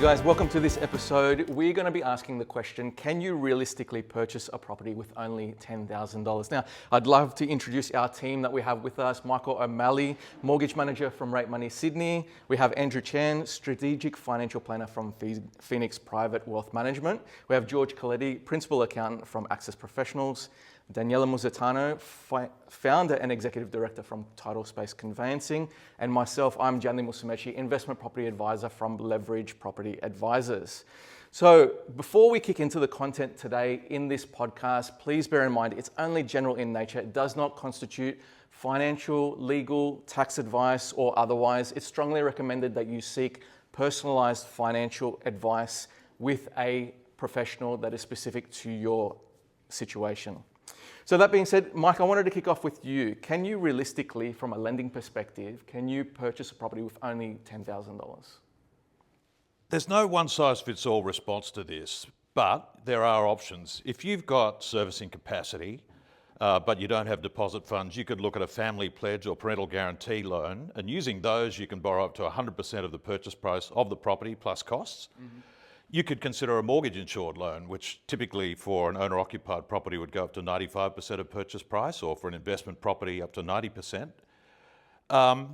guys, welcome to this episode. We're going to be asking the question, can you realistically purchase a property with only $10,000? Now, I'd love to introduce our team that we have with us. Michael O'Malley, Mortgage Manager from Rate Money Sydney. We have Andrew Chan, Strategic Financial Planner from Phoenix Private Wealth Management. We have George Coletti, Principal Accountant from Access Professionals. Daniela Musitano, Founder and Executive Director from Title Space Conveyancing. And myself, I'm Janli Musumechi, Investment Property Advisor from Leverage Property Advisors. So before we kick into the content today in this podcast, please bear in mind it's only general in nature. It does not constitute financial, legal, tax advice or otherwise. It's strongly recommended that you seek personalised financial advice with a professional that is specific to your situation. So that being said, Mike, I wanted to kick off with you. Can you realistically, from a lending perspective, can you purchase a property with only $10,000? There's no one-size-fits-all response to this, but there are options. If you've got servicing capacity, but you don't have deposit funds, you could look at a family pledge or parental guarantee loan, and using those, you can borrow up to 100% of the purchase price of the property plus costs. Mm-hmm. You could consider a mortgage-insured loan, which typically for an owner-occupied property would go up to 95% of purchase price, or for an investment property up to 90%.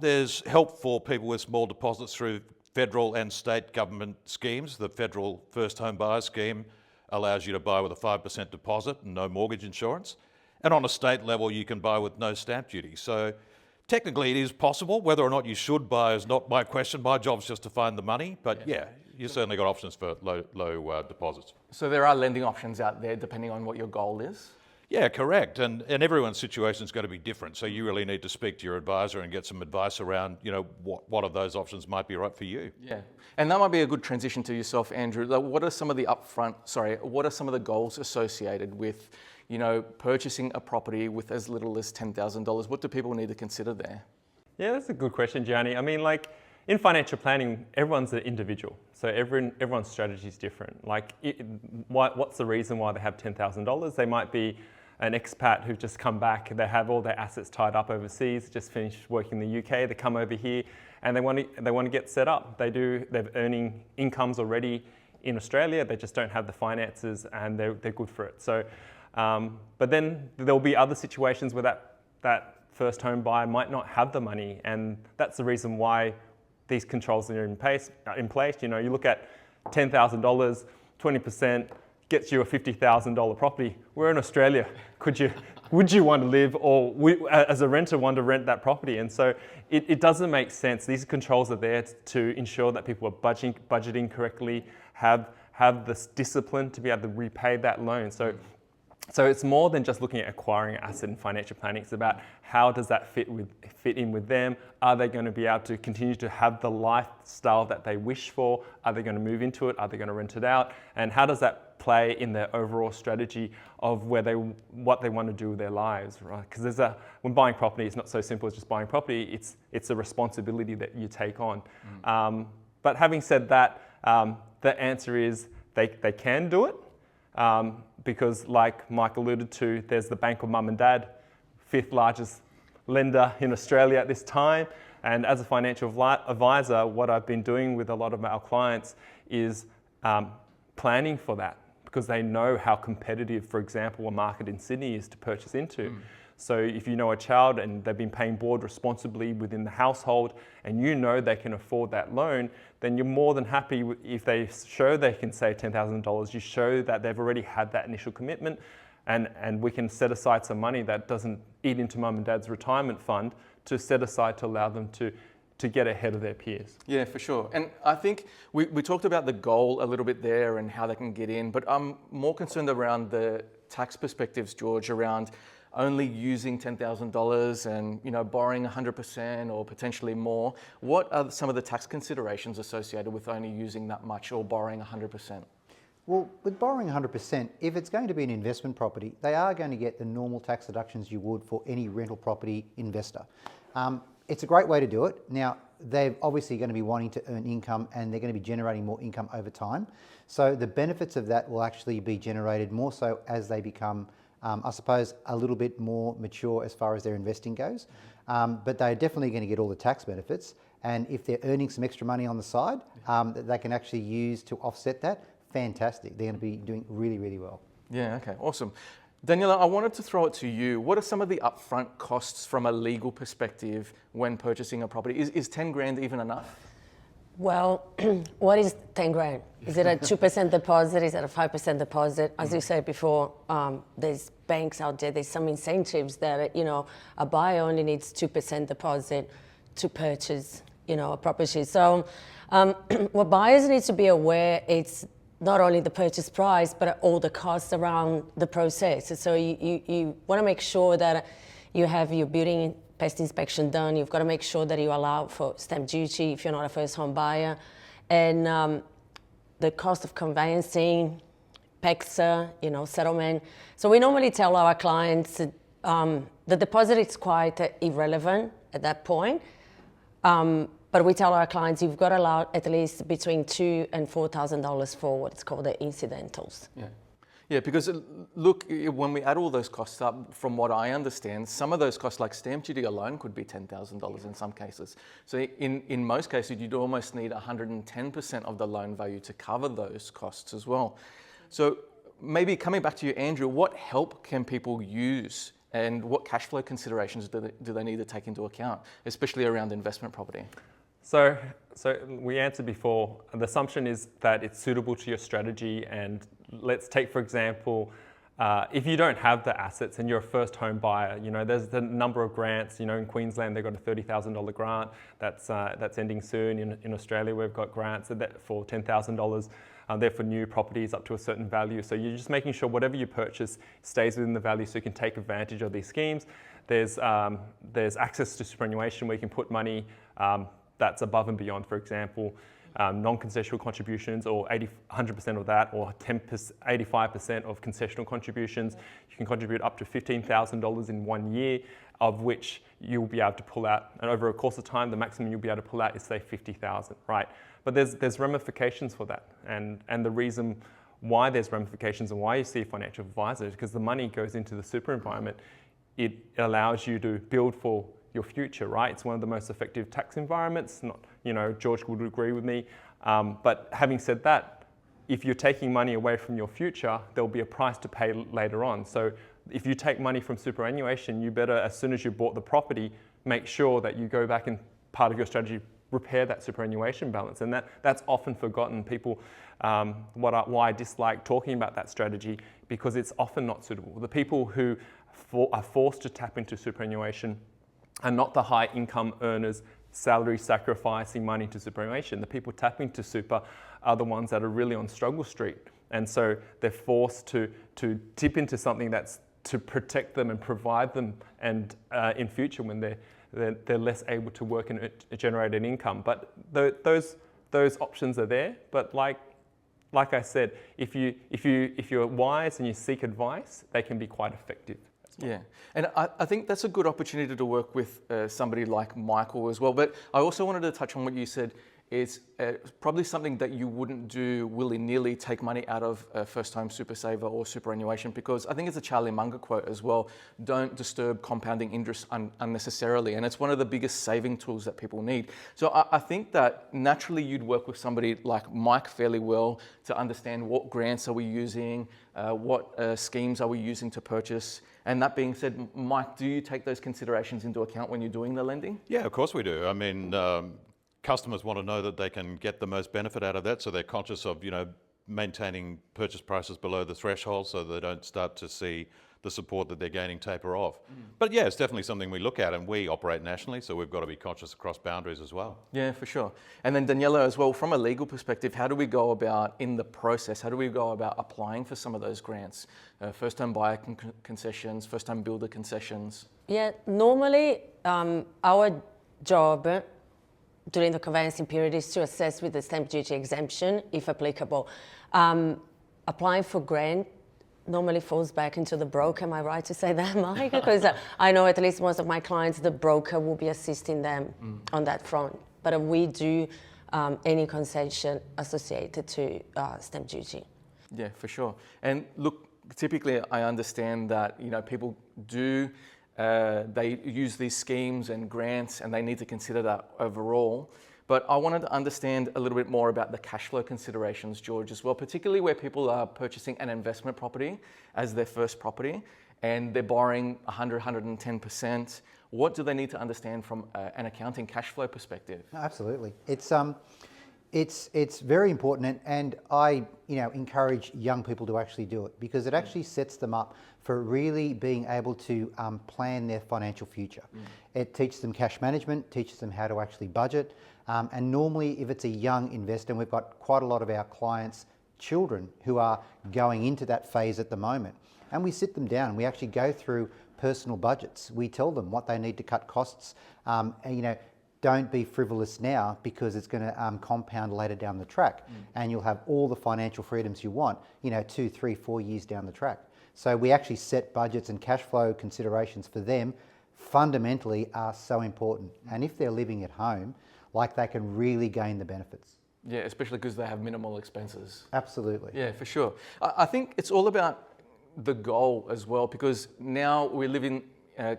There's help for people with small deposits through federal and state government schemes. The federal First Home Buyer Scheme allows you to buy with a 5% deposit and no mortgage insurance. And on a state level, you can buy with no stamp duty. So technically it is possible. Whether or not you should buy is not my question. My job's just to find the money, but yeah, you certainly got options for low deposits. So there are lending options out there depending on what your goal is? Yeah, correct. And everyone's situation is going to be different. So you really need to speak to your advisor and get some advice around, what of those options might be right for you. Yeah. And that might be a good transition to yourself, Andrew. Like, what are some of the goals associated with, purchasing a property with as little as $10,000? What do people need to consider there? Yeah, that's a good question, Gianni. I mean, in financial planning, everyone's an individual. So everyone's strategy is different. What's the reason why they have $10,000? They might be an expat who've just come back. They have all their assets tied up overseas, just finished working in the UK. They come over here and they want to get set up. They're earning incomes already in Australia. They just don't have the finances and they're good for it. So, but then there'll be other situations where that first home buyer might not have the money, and that's the reason why these controls are in place. You look at $10,000, 20% gets you a $50,000 property. We're in Australia. Would you want to live, or as a renter want to rent that property? And so it doesn't make sense. These controls are there to ensure that people are budgeting correctly, have this discipline to be able to repay that loan. So it's more than just looking at acquiring an asset in financial planning. It's about how does that fit in with them? Are they going to be able to continue to have the lifestyle that they wish for? Are they going to move into it? Are they going to rent it out? And how does that play in their overall strategy of what they want to do with their lives, right? Because when buying property, it's not so simple as just buying property. It's a responsibility that you take on. But having said that, the answer is they can do it. Because like Mike alluded to, there's the bank of mum and dad, 5th largest lender in Australia at this time. And as a financial advisor, what I've been doing with a lot of our clients is planning for that, because they know how competitive, for example, a market in Sydney is to purchase into. So if you know a child and they've been paying board responsibly within the household and they can afford that loan, then you're more than happy if they show they can save $10,000, you show that they've already had that initial commitment, and we can set aside some money that doesn't eat into mum and dad's retirement fund to set aside to allow them to get ahead of their peers. Yeah, for sure. And I think we talked about the goal a little bit there and how they can get in, but I'm more concerned around the tax perspectives, George, around only using $10,000 and borrowing 100% or potentially more. What are some of the tax considerations associated with only using that much or borrowing 100%? Well, with borrowing 100%, if it's going to be an investment property, they are going to get the normal tax deductions you would for any rental property investor. It's a great way to do it. Now, they're obviously going to be wanting to earn income and they're going to be generating more income over time. So the benefits of that will actually be generated more so as they become I suppose a little bit more mature as far as their investing goes, but they're definitely going to get all the tax benefits. and if they're earning some extra money on the side that they can actually use to offset that, fantastic. They're going to be doing really, really well. Yeah, okay, awesome. Daniela, I wanted to throw it to you. What are some of the upfront costs from a legal perspective when purchasing a property? Is 10 grand even enough? Well, what is 10 grand? Is it a 2% deposit? Is it a 5% deposit? As you said before, there's banks out there, there's some incentives that, a buyer only needs 2% deposit to purchase, a property. So what buyers need to be aware, it's not only the purchase price, but all the costs around the process. So you want to make sure that you have your building pest inspection done. You've got to make sure that you allow for stamp duty if you're not a first home buyer. And the cost of conveyancing, PEXA, settlement. So we normally tell our clients the deposit is quite inirrelevant at that point. But we tell our clients you've got to allow at least between $2,000 and $4,000 for what's called the incidentals. Yeah. Yeah, because look, when we add all those costs up, from what I understand, some of those costs, like stamp duty alone, could be $10,000 in some cases. So in most cases, you'd almost need 110% of the loan value to cover those costs as well. So maybe coming back to you, Andrew, what help can people use and what cash flow considerations do they need to take into account, especially around investment property? So we answered before, the assumption is that it's suitable to your strategy, and let's take, for example, if you don't have the assets and you're a first home buyer, there's the number of grants, in Queensland they've got a $30,000 grant that's ending soon. In Australia we've got grants for $10,000. They're for new properties up to a certain value. So you're just making sure whatever you purchase stays within the value so you can take advantage of these schemes. There's access to superannuation where you can put money that's above and beyond, for example, non-concessional contributions or 100% of that, or 85% of concessional contributions. You can contribute up to $15,000 in 1 year, of which you'll be able to pull out, and over a course of time, the maximum you'll be able to pull out is say $50,000, right? But there's ramifications for that, and the reason why there's ramifications and why you see a financial advisor is because the money goes into the super environment. It allows you to build for your future, right? It's one of the most effective tax environments. George would agree with me. But having said that, if you're taking money away from your future, there'll be a price to pay later on. So if you take money from superannuation, you better, as soon as you bought the property, make sure that you go back and part of your strategy, repair that superannuation balance. And that's often forgotten. People, why I dislike talking about that strategy, because it's often not suitable. The people who are forced to tap into superannuation are not the high income earners, salary sacrificing money to superannuation. The people tapping to super are the ones that are really on struggle street. And so they're forced to tip into something that's to protect them and provide them, and in future when they're less able to work and generate an income. But those options are there. But like I said, if you're wise and you seek advice, they can be quite effective. Yeah, and I think that's a good opportunity to work with somebody like Michael as well. But I also wanted to touch on what you said. It's probably something that you wouldn't do willy-nilly, take money out of a first-time super saver or superannuation, because I think it's a Charlie Munger quote as well, don't disturb compounding interest unnecessarily. And it's one of the biggest saving tools that people need. So I think that naturally you'd work with somebody like Mike fairly well to understand what grants are we using, what schemes are we using to purchase. And that being said, Mike, do you take those considerations into account when you're doing the lending? Yeah, of course we do. I mean, customers want to know that they can get the most benefit out of that, so they're conscious of, maintaining purchase prices below the threshold so they don't start to see the support that they're gaining taper off. But yeah, it's definitely something we look at, and we operate nationally, so we've got to be conscious across boundaries as well. Yeah, for sure. And then Daniela as well, from a legal perspective, how do we go about in the process, how do we go about applying for some of those grants? First-time buyer concessions, first-time builder concessions? Yeah, normally our job during the conveyancing period is to assess with the stamp duty exemption, if applicable. Applying for grant normally falls back into the broker. Am I right to say that, Mike? Because I know at least most of my clients, the broker will be assisting them on that front. But we do any concession associated to stamp duty. Yeah, for sure. And look, typically I understand that people do they use these schemes and grants, and they need to consider that overall. But I wanted to understand a little bit more about the cash flow considerations, George, as well, particularly where people are purchasing an investment property as their first property and they're borrowing 100, 110%. What do they need to understand from an accounting cash flow perspective? Absolutely. It's very important, and I encourage young people to actually do it, because it actually sets them up for really being able to plan their financial future. It teaches them cash management, teaches them how to actually budget, and normally if it's a young investor, and we've got quite a lot of our clients' children who are going into that phase at the moment, and we sit them down and we actually go through personal budgets. We tell them what they need to cut costs, and, don't be frivolous now, because it's going to compound later down the track, and you'll have all the financial freedoms you want, 2, 3, 4 years down the track. So we actually set budgets, and cash flow considerations for them fundamentally are so important. And if they're living at home, they can really gain the benefits. Yeah, especially because they have minimal expenses. Absolutely. Yeah, for sure. I think it's all about the goal as well, because now we live in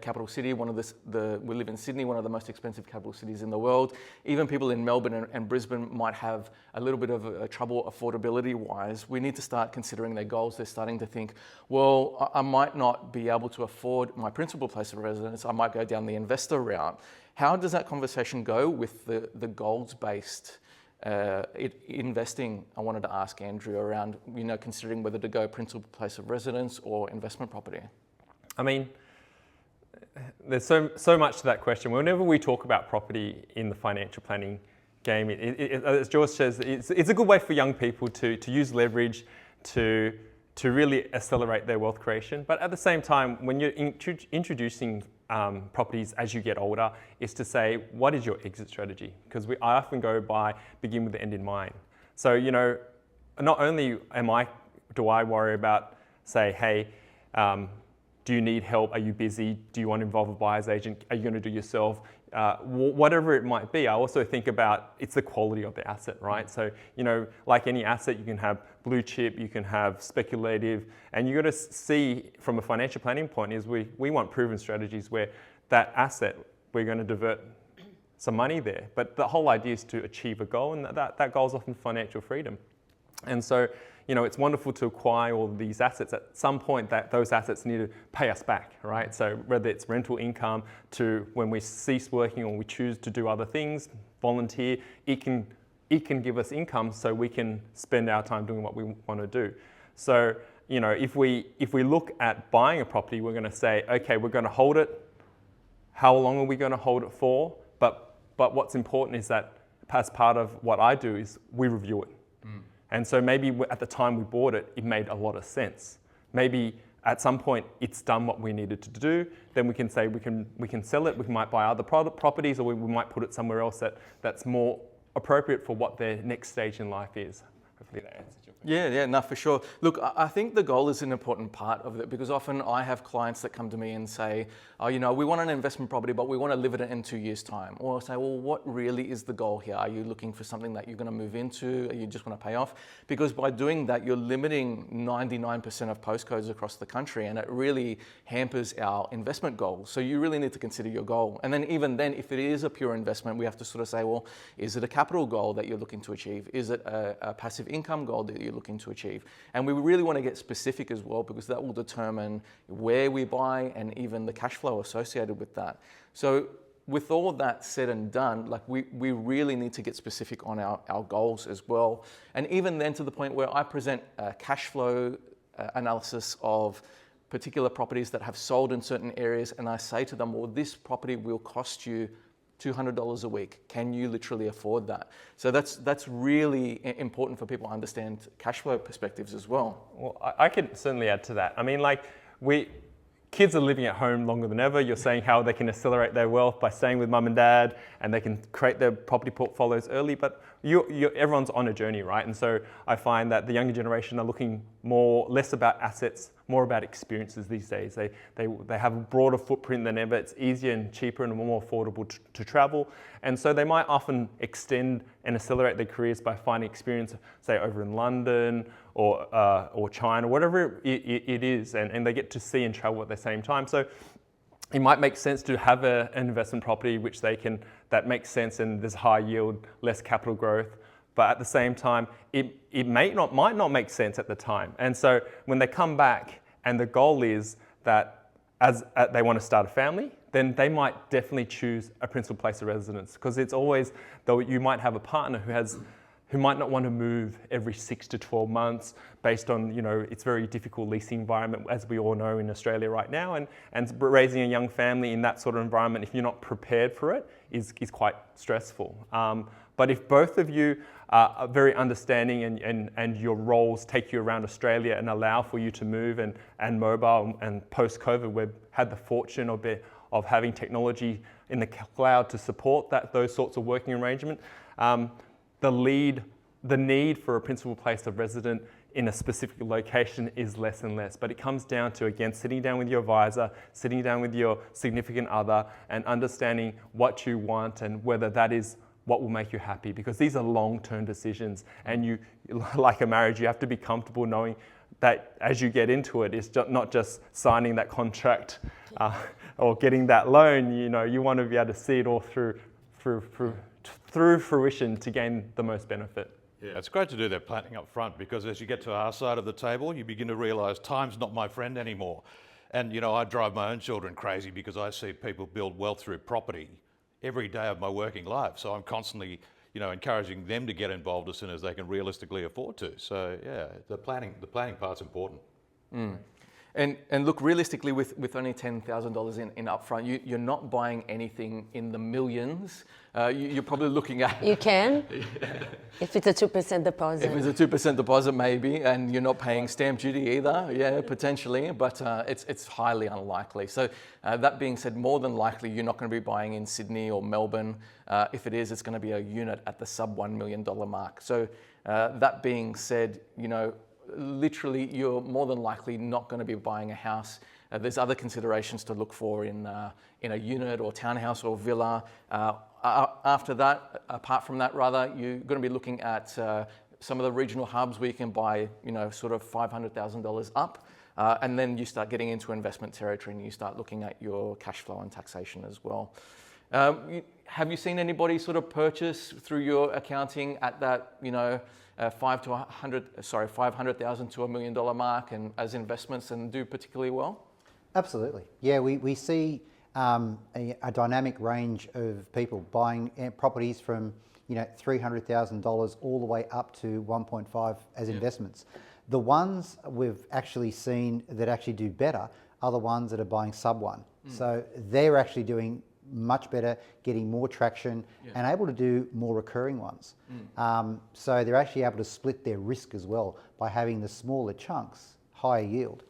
capital city, we live in Sydney, one of the most expensive capital cities in the world. Even people in Melbourne and Brisbane might have a little bit of trouble affordability wise. We need to start considering their goals. They're starting to think, well, I might not be able to afford my principal place of residence. I might go down the investor route. How does that conversation go with the goals-based investing? I wanted to ask Andrew around, considering whether to go principal place of residence or investment property. I mean, there's so much to that question. Whenever we talk about property in the financial planning game, as George says, it's a good way for young people to use leverage to really accelerate their wealth creation. But at the same time, when you're introducing properties as you get older, is to say, what is your exit strategy? Because I often begin with the end in mind. So, not only do I worry about, say, hey, do you need help? Are you busy? Do you want to involve a buyer's agent? Are you going to do it yourself? Whatever it might be, I also think about it's the quality of the asset, right? So, like any asset, you can have blue chip, you can have speculative, and you got to see from a financial planning point is we want proven strategies where that asset, we're going to divert some money there. But the whole idea is to achieve a goal, and that goal is often financial freedom. And so, it's wonderful to acquire all of these assets. At some point, those assets need to pay us back, right? So whether it's rental income to when we cease working or we choose to do other things, volunteer, it can give us income so we can spend our time doing what we want to do. So, if we look at buying a property, we're going to say, okay, we're going to hold it. How long are we going to hold it for? But what's important is that as part of what I do is we review it. And so maybe at the time we bought it, it made a lot of sense. Maybe at some point it's done what we needed to do. Then we can say we can sell it. We might buy other properties, or we might put it somewhere else that's more appropriate for what their next stage in life is. Hopefully that answers your question. Yeah, no, for sure. Look, I think the goal is an important part of it, because often I have clients that come to me and say, oh, we want an investment property, but we want to live in it in 2 years' time. Or I say, well, what really is the goal here? Are you looking for something that you're going to move into? Or you just want to pay off? Because by doing that, you're limiting 99% of postcodes across the country, and it really hampers our investment goals. So you really need to consider your goal. And then even then, if it is a pure investment, we have to sort of say, well, is it a capital goal that you're looking to achieve? Is it a passive income goal that you're looking to achieve? And we really want to get specific as well, because that will determine where we buy and even the cash flow associated with that. So with all of that said and done, we really need to get specific on our goals as well. And even then, to the point where I present a cash flow analysis of particular properties that have sold in certain areas, and I say to them, well, this property will cost you $200 a week. Can you literally afford that? So that's really important for people to understand cash flow perspectives as well. Well, I could certainly add to that. I mean, kids are living at home longer than ever. You're saying how they can accelerate their wealth by staying with mum and dad, and they can create their property portfolios early, but everyone's on a journey, right? And so I find that the younger generation are looking less about assets, more about experiences these days. They have a broader footprint than ever. It's easier and cheaper and more affordable to travel. And so they might often extend and accelerate their careers by finding experience, say, over in London or China, whatever it is, and they get to see and travel at the same time. So it might make sense to have an investment property that makes sense and there's high yield, less capital growth. But at the same time, it might not make sense at the time. And so when they come back and the goal is that they want to start a family, then they might definitely choose a principal place of residence, because it's always, though you might have a partner who might not want to move every 6 to 12 months based on, it's very difficult leasing environment, as we all know in Australia right now, and raising a young family in that sort of environment, if you're not prepared for it, is quite stressful. But if both of you are very understanding and your roles take you around Australia and allow for you to move and mobile, and post-COVID, we've had the fortune of having technology in the cloud to support those sorts of working arrangement, the need for a principal place of residence in a specific location is less and less. But it comes down to, again, sitting down with your advisor, sitting down with your significant other, and understanding what you want and whether that is what will make you happy, because these are long-term decisions, and you, like a marriage, you have to be comfortable knowing that as you get into it, it's not just signing that contract or getting that loan. You want to be able to see it all through fruition to gain the most benefit. Yeah, it's great to do that planning up front, because as you get to our side of the table, you begin to realise time's not my friend anymore. And I drive my own children crazy because I see people build wealth through property every day of my working life. So I'm constantly, encouraging them to get involved as soon as they can realistically afford to. So yeah, the planning part's important. Mm. And look, realistically, with only $10,000 in upfront, you're not buying anything in the millions. You're probably looking at... You can, if it's a 2% deposit. If it's a 2% deposit, maybe, and you're not paying stamp duty either, yeah, potentially, but it's highly unlikely. So that being said, more than likely, you're not going to be buying in Sydney or Melbourne. If it is, it's going to be a unit at the sub $1 million mark. So that being said, literally, you're more than likely not going to be buying a house. There's other considerations to look for in a unit or townhouse or villa. After that, apart from that, rather, you're going to be looking at some of the regional hubs where you can buy, sort of $500,000 up. And then you start getting into investment territory and you start looking at your cash flow and taxation as well. Have you seen anybody sort of purchase through your accounting at that, $500,000 to $1 million mark and as investments and do particularly well? Absolutely. Yeah, we see a dynamic range of people buying properties from $300,000 all the way up to 1.5 as investments. The ones we've actually seen that actually do better are the ones that are buying sub one. So they're actually doing much better, getting more traction and able to do more recurring ones. So they're actually able to split their risk as well by having the smaller chunks, higher yield.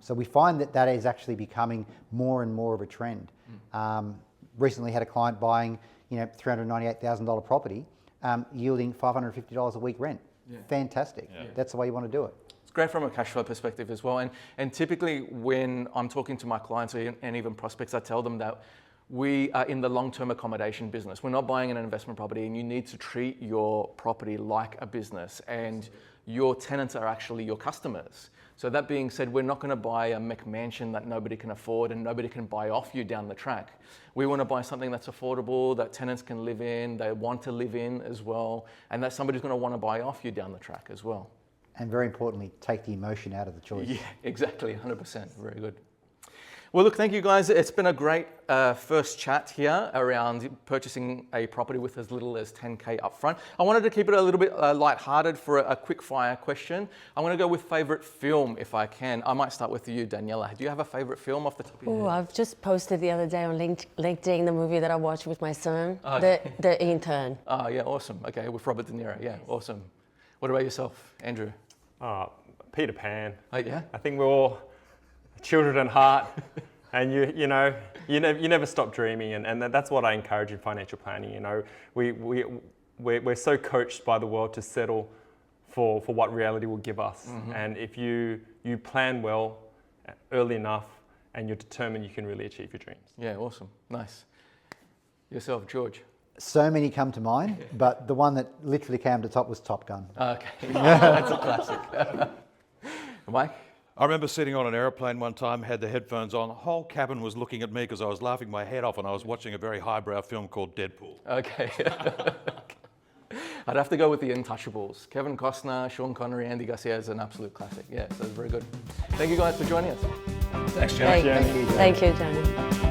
So we find that is actually becoming more and more of a trend. Recently had a client buying $398,000 property, yielding $550 a week rent. Fantastic. That's the way you want to do it. It's great from a cash flow perspective as well. And typically when I'm talking to my clients and even prospects, I tell them that we are in the long-term accommodation business. We're not buying an investment property, and you need to treat your property like a business, and your tenants are actually your customers. So that being said, we're not going to buy a McMansion that nobody can afford and nobody can buy off you down the track. We want to buy something that's affordable, that tenants can live in, they want to live in as well, and that somebody's going to want to buy off you down the track as well. And very importantly, take the emotion out of the choice. Yeah, exactly, 100%. Very good. Well, look, thank you guys. It's been a great first chat here around purchasing a property with as little as 10K upfront. I wanted to keep it a little bit lighthearted for a quick fire question. I'm going to go with favourite film if I can. I might start with you, Daniela. Do you have a favourite film off the top of your head? I've just posted the other day on LinkedIn the movie that I watched with my son, The Intern. Oh, yeah, awesome. Okay, with Robert De Niro. Yeah, awesome. What about yourself, Andrew? Peter Pan. Oh, yeah? I think we're all children at heart, and you never stop dreaming, and that's what I encourage in financial planning. We're so coached by the world to settle for what reality will give us, and if you plan well early enough and you're determined, you can really achieve your dreams. Yeah, awesome, nice. Yourself, George. So many come to mind, but the one that literally came to top was Top Gun. Okay, that's a classic. Mike? I remember sitting on an aeroplane one time, had the headphones on, the whole cabin was looking at me because I was laughing my head off and I was watching a very highbrow film called Deadpool. Okay. I'd have to go with The Untouchables. Kevin Costner, Sean Connery, Andy Garcia is an absolute classic. Yeah, so it's very good. Thank you guys for joining us. Thanks, Jenny. Thank you, Johnny.